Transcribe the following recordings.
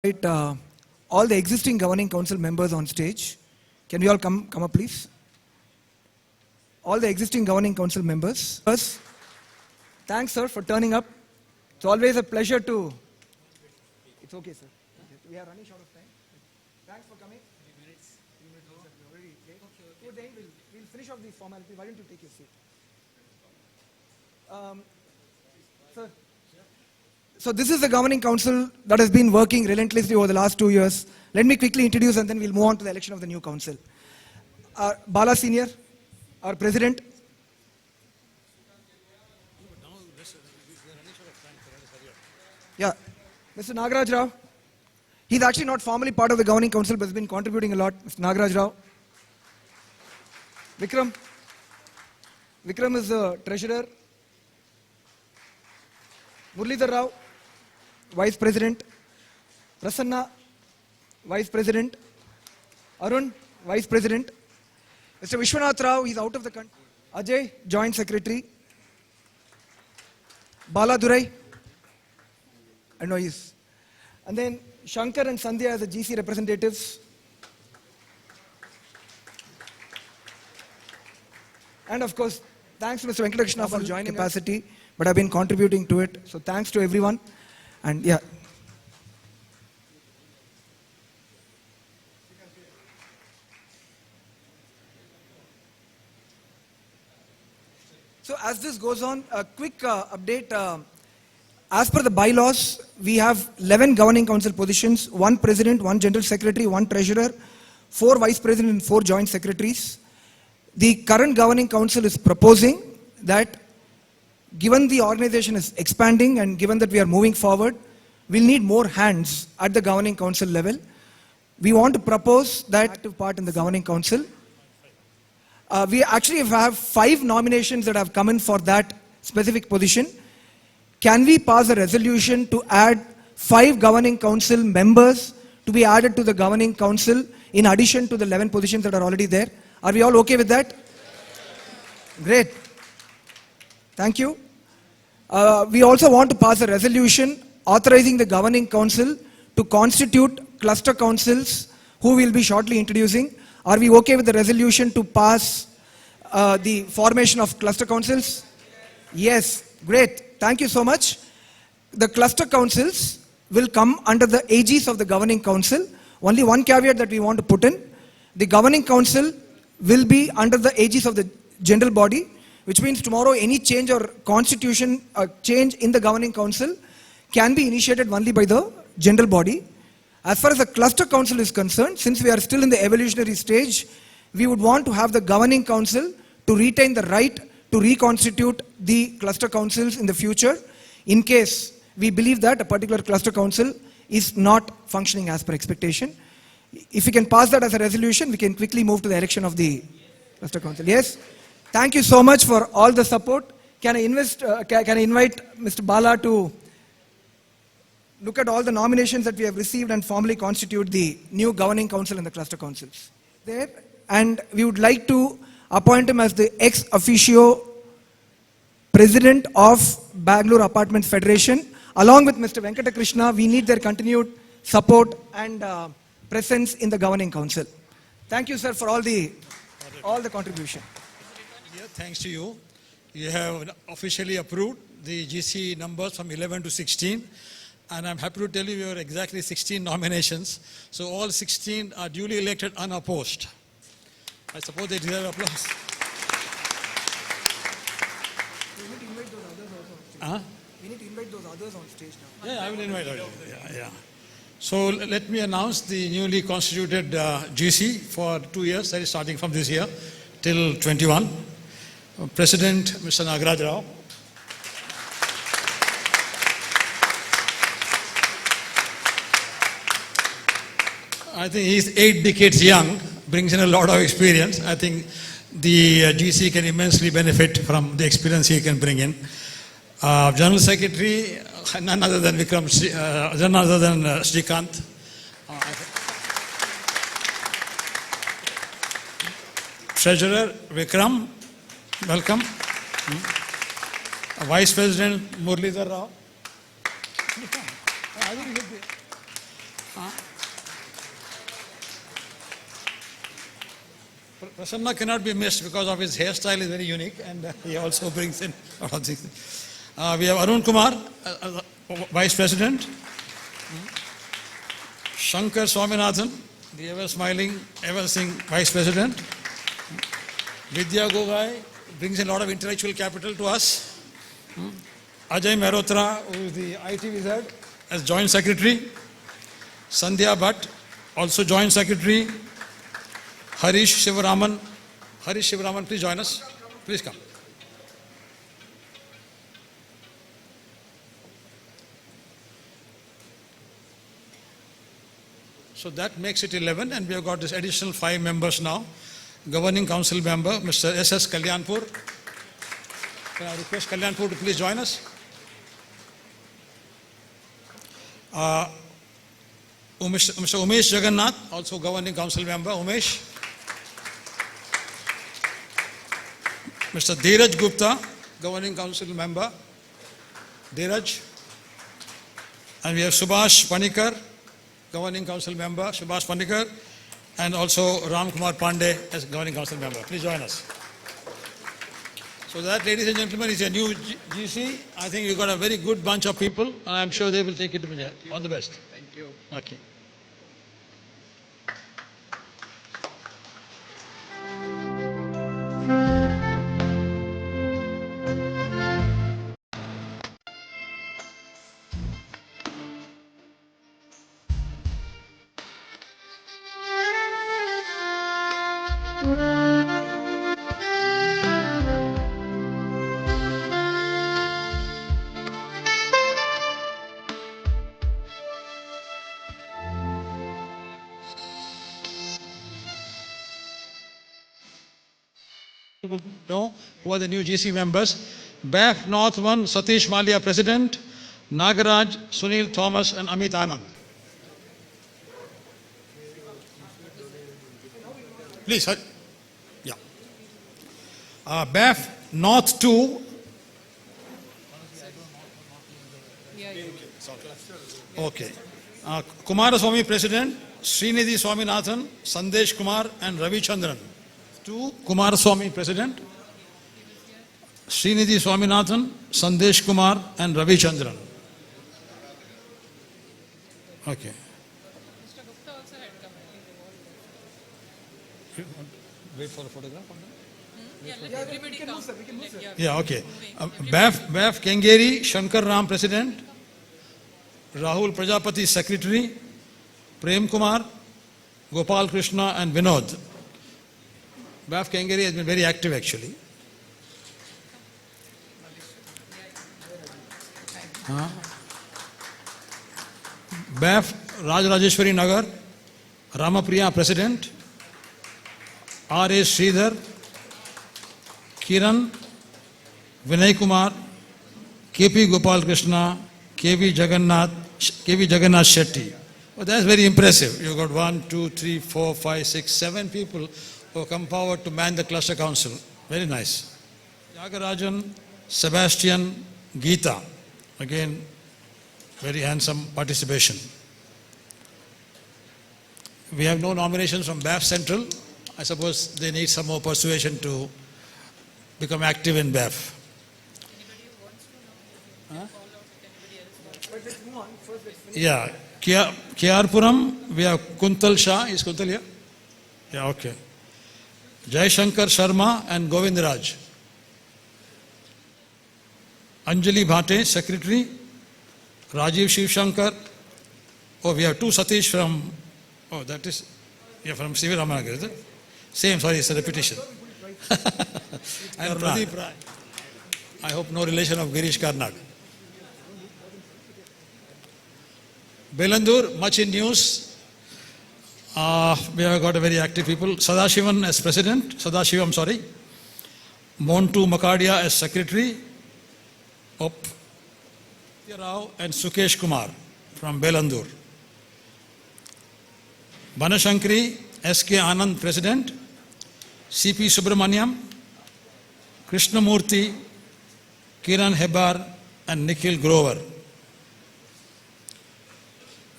invite all the existing governing council members on stage. Can we all come up, please? All the existing governing council members. First, thanks, sir, for turning up. It's always a pleasure to. It's okay, sir. We are running short of time. Thanks for coming. 3 minutes. 3 minutes. We're already late. Okay. Towards the end, we'll finish off these formalities. Why don't you take your seat? Sir. So this is the governing council that has been working relentlessly over the last 2 years. Let me quickly introduce and then we'll move on to the election of the new council. Bala Senior, our president. Yeah, Mr. Nagaraj Rao. He's actually not formally part of the governing council but has been contributing a lot. Mr. Nagaraj Rao. Vikram. Vikram is the treasurer. Muralidhar Rao, Vice President. Prasanna, Vice President. Arun, Vice President. Mr. Vishwanath Rao, he's out of the country. Ajay, Joint Secretary. Bala Durai. I know he's. And then Shankar and Sandhya as the GC representatives. And of course, thanks to Mr. Venkatakrishna for joining capacity, but I've been contributing to it. So thanks to everyone. And yeah. So as this goes on, a quick update. As per the bylaws, we have 11 governing council positions, 1 president, 1 general secretary, 1 treasurer, 4 vice president and 4 joint secretaries. The current governing council is proposing that given the organization is expanding and given that we are moving forward, we'll need more hands at the governing council level. We want to propose that active part in the governing council. We actually have 5 nominations that have come in for that specific position. Can we pass a resolution to add 5 governing council members to be added to the governing council in addition to the 11 positions that are already there? Are we all okay with that? Great. Thank you. We also want to pass a resolution authorizing the governing council to constitute cluster councils who we'll be shortly introducing. Are we okay with the resolution to pass the formation of cluster councils? Yes. Great. Thank you so much. The cluster councils will come under the aegis of the governing council. Only one caveat that we want to put in. The governing council will be under the aegis of the general body, which means tomorrow any change or constitution change in the governing council can be initiated only by the general body. As far as the cluster council is concerned, since we are still in the evolutionary stage, we would want to have the governing council to retain the right to reconstitute the cluster councils in the future in case we believe that a particular cluster council is not functioning as per expectation. If we can pass that as a resolution, we can quickly move to the election of the cluster council. Yes? Thank you so much for all the support. Can I invite Mr. Bala to look at all the nominations that we have received and formally constitute the new governing council and the cluster councils there. And we would like to appoint him as the ex officio president of Bangalore Apartments Federation. Along with Mr. Venkatakrishna, we need their continued support and presence in the governing council. Thank you, sir, for all the contribution. Yeah, thanks to you. You have officially approved the GC numbers from 11 to 16. And I'm happy to tell you are exactly 16 nominations. So all 16 are duly elected unopposed. I suppose they deserve applause. We need to invite those others also. We need to invite those others on stage now. Yeah, I will invite others. Yeah. So let me announce the newly constituted GC for 2 years, that is starting from this year till 21. President Mr. Nagaraj Rao. I think he's 8 decades young, brings in a lot of experience. I think the GC can immensely benefit from the experience he can bring in. General Secretary, none other than none other than Srikanth. Treasurer Vikram, welcome. Vice President Muralidhar Rao. Prasanna cannot be missed because of his hairstyle is very unique, and he also brings in a lot of things. We have Arun Kumar, Vice President. Shankar Swaminathan, the ever smiling, ever sing Vice President. Vidya Gogai brings in a lot of intellectual capital to us. Ajay Mehrotra, who is the IT wizard, as Joint Secretary. Sandhya Bhatt, also Joint Secretary. Harish Shivaraman, please join us. Please come. So that makes it 11, and we have got this additional 5 members now. Governing Council member, Mr. S.S. Kalyanpur. Can I request Kalyanpur to please join us? Mr. Umesh Jagannath, also Governing Council member. Umesh. Mr. Dheeraj Gupta, Governing Council member. Dheeraj. And we have Subhash Panikar, Governing Council member, Subhash Panikar, and also Ram Kumar Pandey as Governing Council member. Please join us. So that, ladies and gentlemen, is a new GC. I think we've got a very good bunch of people, and I'm sure they will take it to me. All the best. Thank you. Okay. People know who are the new GC members. BAF North 1, Satish Malia, President. Nagaraj, Sunil Thomas, and Amit Anand. Please, sir. Yeah. BAF North 2. Okay. Kumaraswamy, President. Srinidhi Swaminathan, Sandesh Kumar, and Ravi Chandran. 2. Kumaraswamy, President. Srinidhi Swaminathan, Sandesh Kumar, and Ravi Chandran. Okay. Mr. Gupta also had come. Wait for a photograph. Yeah, let everybody come. Yeah, okay. BAF Kengeri, Shankar Ram, President. Rahul Prajapati, Secretary. Prem Kumar, Gopal Krishna, and Vinod. BAF Kengeri has been very active actually. BAF Rajrajeshwari Nagar, Ramapriya, President. R.A. Sridhar, Kiran, Vinay Kumar, K.P. Gopal Krishna, K.V. Jagannath Shetty. Well, that's very impressive. You've got 1, 2, 3, 4, 5, 6, 7 people who have come forward to man the cluster council. Very nice. Yagarajan, Sebastian, Geeta. Again, very handsome participation. We have no nominations from BAF Central. I suppose they need some more persuasion to become active in BAF. Yeah. Kiarpuram, we have Kuntal Shah. Is Kuntal here? Yeah, okay. Jai Shankar Sharma and Govind Raj. Anjali Bhate, Secretary. Rajiv Shiv Shankar. Oh, we have 2 Satish from, oh, that is, yeah, from C.V. Ramanagar, is it? Same, sorry, it's a repetition. And Pradeep Rai. I hope no relation of Girish Karnad. Belandur, much in news. We have got a very active people. Sadashivan as President. Sadashivam, sorry. Montu Makadia as Secretary. Rao and Sukesh Kumar from Belandur. Banashankari, S.K. Anand, President. C.P. Subramaniam, Krishnamurthy, Kiran Hebar, and Nikhil Grover.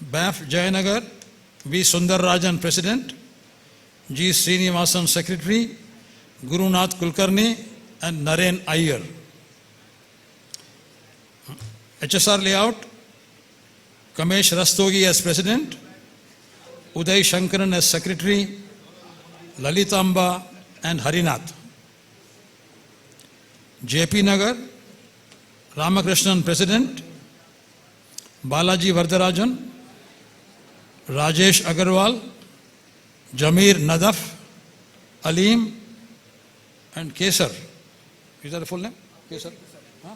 BAF Jayanagar, V. Sundar Rajan, President, G. Srinivasan, Secretary, Gurunath Kulkarni, and Naren Iyer. HSR Layout, Kamesh Rastogi as President, Uday Shankaran as Secretary, Lalitamba and Harinath. JP Nagar, Ramakrishnan President, Balaji Vardarajan, Rajesh Agarwal, Jamir Nadaf, Aleem and Kesar. Is that a full name? Kesar? Huh?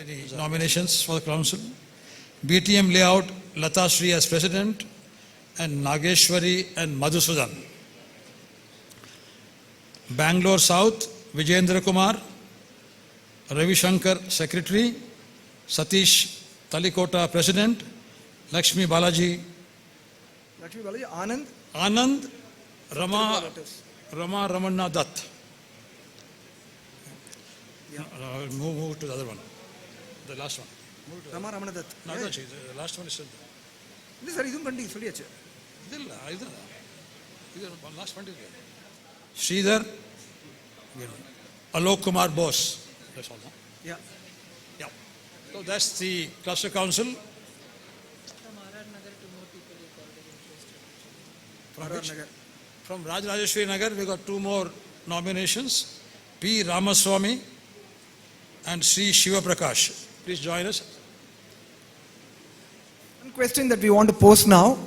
Any nominations for the council? BTM Layout, Lata Shri as President and Nageshwari and Madhusudan. Bangalore South, Vijayendra Kumar, Ravi Shankar Secretary, Satish Talikota President, Lakshmi Balaji, Anand, Rama Ramanna Dutt. Move to the other one, the last one. Rama Ramana Dutt. No, the last one is still This is Kandi, Suliache. there. Last one is there. Sridhar, Alok Kumar Bose. That's all. Huh? Yeah. Yeah. So that's the cluster council. From RR Nagar, 2 more people you called From it interested. which? Nagar. From Rajrajeshwari Nagar, we got 2 more nominations. P. Ramaswamy and Sri Shiva Prakash. Please join us. One question that we want to pose now.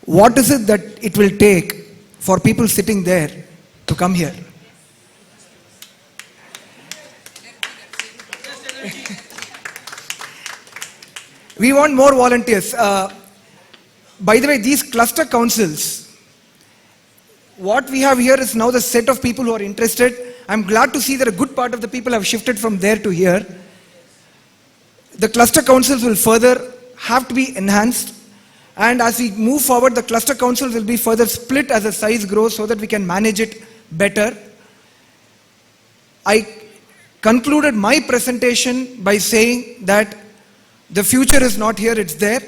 What is it that it will take for people sitting there to come here? We want more volunteers. By the way, these cluster councils, what we have here is now the set of people who are interested. I'm glad to see that a good part of the people have shifted from there to here. The cluster councils will further have to be enhanced, and as we move forward, the cluster councils will be further split as the size grows so that we can manage it better. I concluded my presentation by saying that the future is not here, it's there.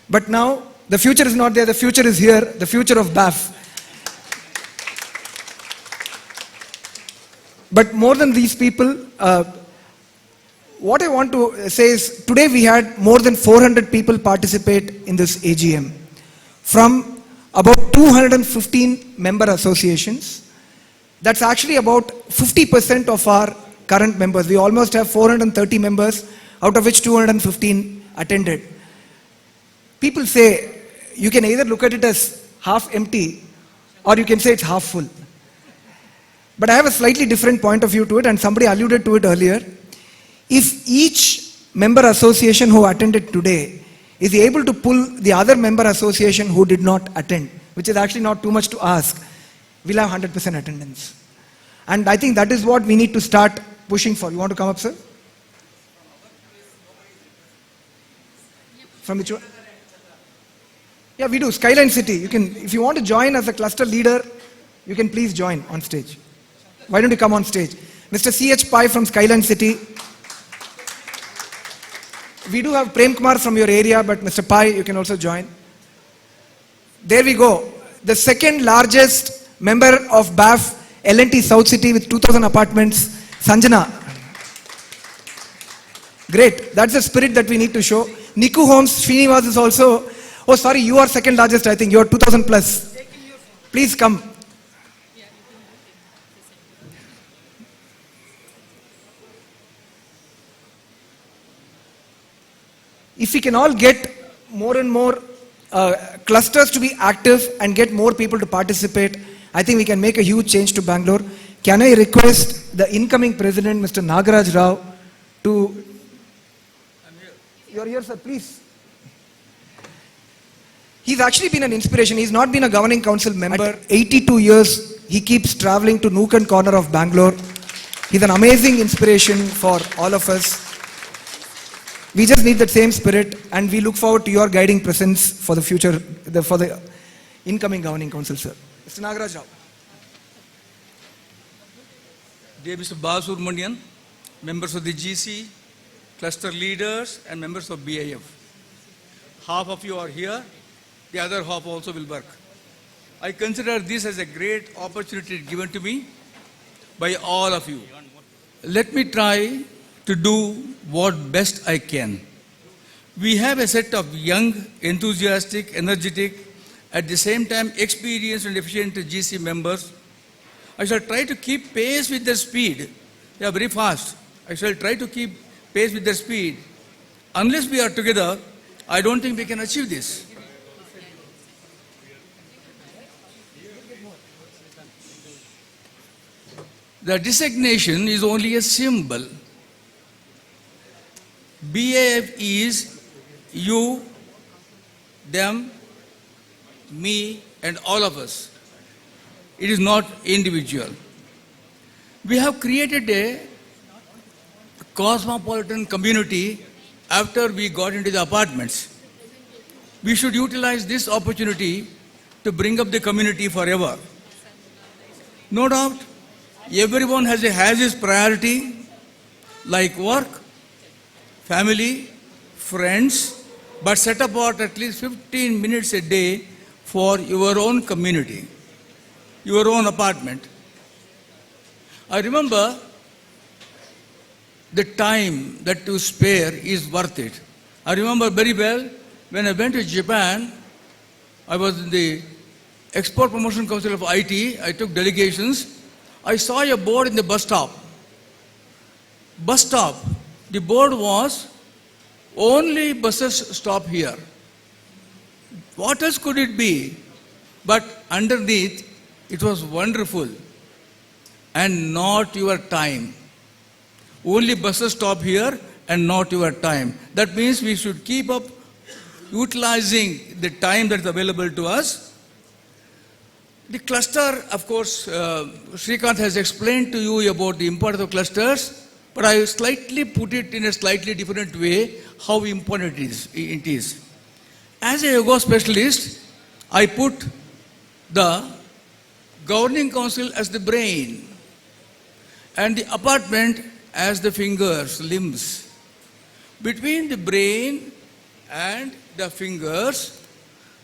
But now, the future is not there, the future is here, the future of BAF. But more than these people, what I want to say is, today we had more than 400 people participate in this AGM from about 215 member associations. That's actually about 50% of our current members. We almost have 430 members, out of which 215 attended. People say, you can either look at it as half empty or you can say it's half full. But I have a slightly different point of view to it, and somebody alluded to it earlier. If each member association who attended today is able to pull the other member association who did not attend, which is actually not too much to ask, we'll have 100% attendance. And I think that is what we need to start pushing for. You want to come up, sir? From which one? Yeah, we do. Skyline City. You can, if you want to join as a cluster leader, you can please join on stage. Why don't you come on stage? Mr. C.H. Pai from Skyline City. We do have Prem Kumar from your area, but Mr. Pai, you can also join. There we go. The second largest member of BAF, L&T South City with 2,000 apartments, Sanjana. Great. That's the spirit that we need to show. Niku Homes, Srinivas is also, oh sorry, you are second largest, I think. You are 2,000 plus. Please come. If we can all get more and more clusters to be active and get more people to participate, I think we can make a huge change to Bangalore. Can I request the incoming president, Mr. Nagaraj Rao, to... You're here, sir, please. He's actually been an inspiration. He's not been a governing council member. At 82 years, he keeps traveling to nook and corner of Bangalore. He's an amazing inspiration for all of us. We just need that same spirit, and we look forward to your guiding presence for the future, for the incoming governing council, sir. Mr. Nagaraj Rao. Dear Mr. Balasubramanian, members of the GC, cluster leaders, and members of BIF. half of you are here, the other half also will work. I consider this as a great opportunity given to me by all of you. Let me try to do what best I can. We have a set of young, enthusiastic, energetic, at the same time experienced and efficient GC members. I shall try to keep pace with their speed. They are very fast. I shall try to keep pace with their speed. Unless we are together, I don't think we can achieve this. The designation is only a symbol. BAF is you, them, me, and all of us. It is not individual. We have created a cosmopolitan community after we got into the apartments. We should utilize this opportunity to bring up the community forever. No doubt, everyone has his priority, like work, family, friends, but set apart at least 15 minutes a day for your own community, your own apartment. I remember the time that you spare is worth it. I remember very well when I went to Japan, I was in the Export Promotion Council of IT, I took delegations. I saw a board in the bus stop. Bus stop, the board was only buses stop here. What else could it be? But underneath, it was wonderful. And not your time. Only buses stop here and not your time. That means we should keep up utilizing the time that is available to us. The cluster, of course, Srikanth has explained to you about the importance of clusters, but I slightly put it in a slightly different way, how important it is. As a yoga specialist, I put the governing council as the brain and the apartment as the fingers, limbs. Between the brain and the fingers,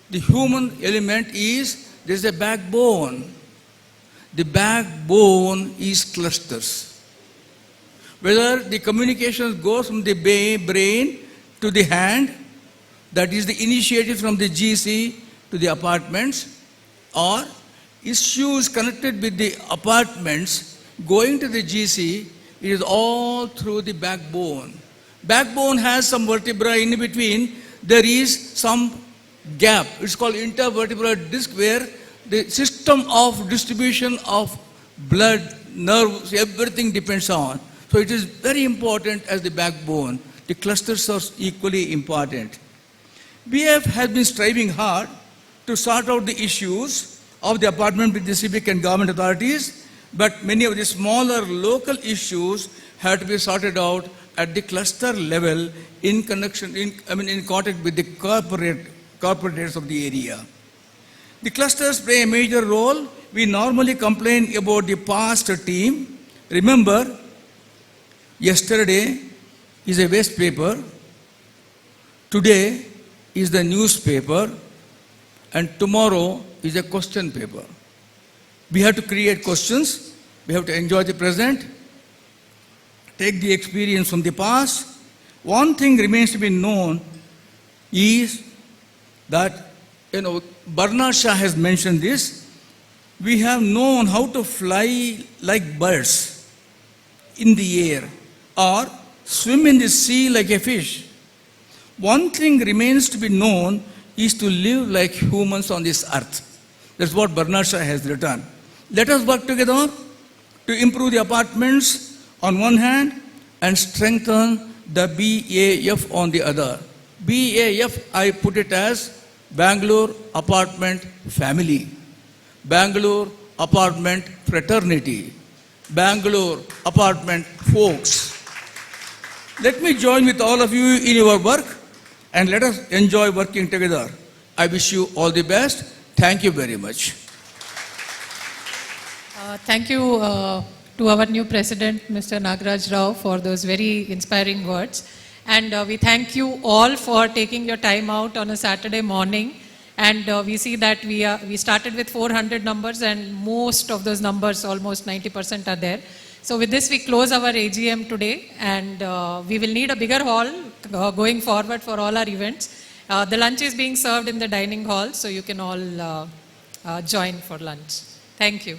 the human element is, there is a backbone. The backbone is clusters. Whether the communication goes from the brain to the hand, that is the initiative from the GC to the apartments, or issues connected with the apartments going to the GC, it is all through the backbone. Backbone has some vertebrae in between. There is some gap. It's called intervertebral disc, where the system of distribution of blood, nerves, everything depends on. So it is very important as the backbone. The clusters are equally important. BF has been striving hard to sort out the issues of the apartment with the civic and government authorities, but many of the smaller local issues have to be sorted out at the cluster level in contact with the corporates of the area. The clusters play a major role. We normally complain about the past team. Remember, yesterday is a waste paper, today is the newspaper, and tomorrow is a question paper. We have to create questions, we have to enjoy the present, take the experience from the past. One thing remains to be known is that, Bernard Shaw has mentioned this, we have known how to fly like birds in the air or swim in the sea like a fish. One thing remains to be known is to live like humans on this earth. That's what Bernard Shaw has written. Let us work together to improve the apartments on one hand and strengthen the BAF on the other. BAF, I put it as Bangalore Apartment Family, Bangalore Apartment Fraternity, Bangalore Apartment Folks. Let me join with all of you in your work and let us enjoy working together. I wish you all the best. Thank you very much. Thank you to our new president, Mr. Nagaraj Rao, for those very inspiring words. And we thank you all for taking your time out on a Saturday morning. And we see that we started with 400 numbers, and most of those numbers, almost 90% are there. So with this, we close our AGM today, and we will need a bigger hall going forward for all our events. The lunch is being served in the dining hall, so you can all join for lunch. Thank you.